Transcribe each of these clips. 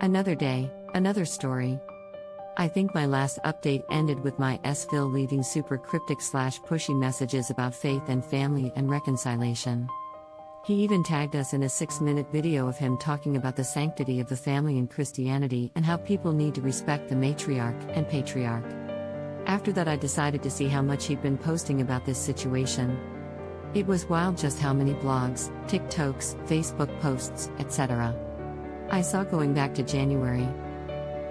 Another day, another story. I think my last update ended with my FIL leaving super cryptic / pushy messages about faith and family and reconciliation. He even tagged us in a 6-minute video of him talking about the sanctity of the family in Christianity and how people need to respect the matriarch and patriarch. After that, I decided to see how much he'd been posting about this situation. It was wild just how many blogs, TikToks, Facebook posts, etc. I saw going back to January.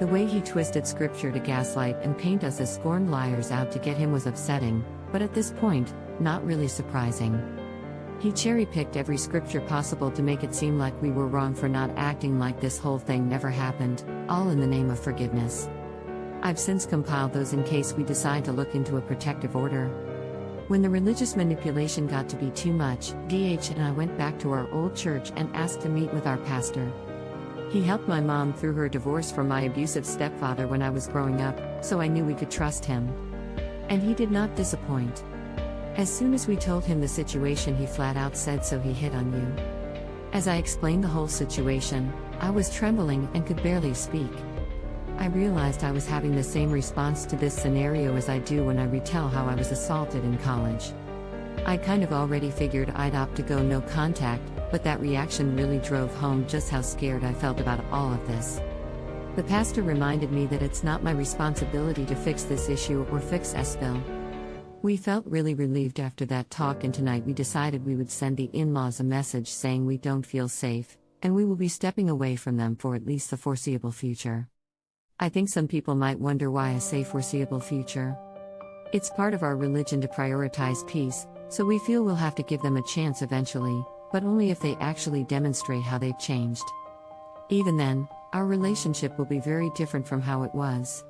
The way he twisted scripture to gaslight and paint us as scorned liars out to get him was upsetting, but at this point, not really surprising. He cherry-picked every scripture possible to make it seem like we were wrong for not acting like this whole thing never happened, all in the name of forgiveness. I've since compiled those in case we decide to look into a protective order. When the religious manipulation got to be too much, DH and I went back to our old church and asked to meet with our pastor. He helped my mom through her divorce from my abusive stepfather when I was growing up, so I knew we could trust him. And he did not disappoint. As soon as we told him the situation, he flat out said, "So he hit on you?" As I explained the whole situation, I was trembling and could barely speak. I realized I was having the same response to this scenario as I do when I retell how I was assaulted in college. I kind of already figured I'd opt to go no contact, but that reaction really drove home just how scared I felt about all of this. The pastor reminded me that it's not my responsibility to fix this issue or fix FIL. We felt really relieved after that talk, and tonight we decided we would send the in-laws a message saying we don't feel safe, and we will be stepping away from them for at least the foreseeable future. I think some people might wonder why I say foreseeable future. It's part of our religion to prioritize peace, so we feel we'll have to give them a chance eventually, but only if they actually demonstrate how they've changed. Even then, our relationship will be very different from how it was.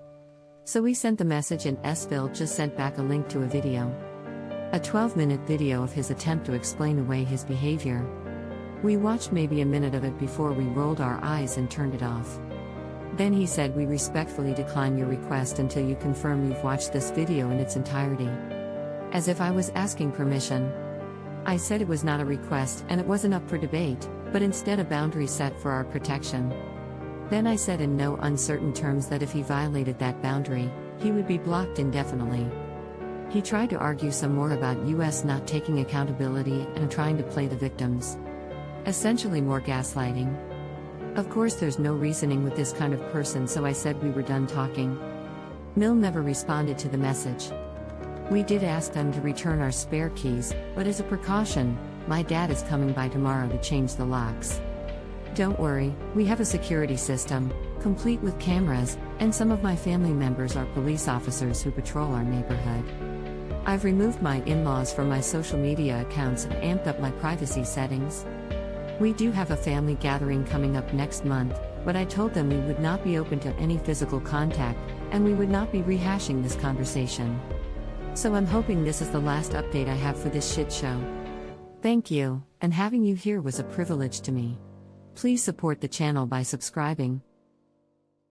So we sent the message, and FIL just sent back a link to a video. A 12-minute video of his attempt to explain away his behavior. We watched maybe a minute of it before we rolled our eyes and turned it off. Then he said, "We respectfully decline your request until you confirm you've watched this video in its entirety." As if I was asking permission. I said it was not a request and it wasn't up for debate, but instead a boundary set for our protection. Then I said in no uncertain terms that if he violated that boundary, he would be blocked indefinitely. He tried to argue some more about US not taking accountability and trying to play the victims. Essentially more gaslighting. Of course, there's no reasoning with this kind of person, so I said we were done talking. Mill never responded to the message. We did ask them to return our spare keys, but as a precaution, my dad is coming by tomorrow to change the locks. Don't worry, we have a security system, complete with cameras, and some of my family members are police officers who patrol our neighborhood. I've removed my in-laws from my social media accounts and amped up my privacy settings. We do have a family gathering coming up next month, but I told them we would not be open to any physical contact, and we would not be rehashing this conversation. So I'm hoping this is the last update I have for this shit show. Thank you, and having you here was a privilege to me. Please support the channel by subscribing.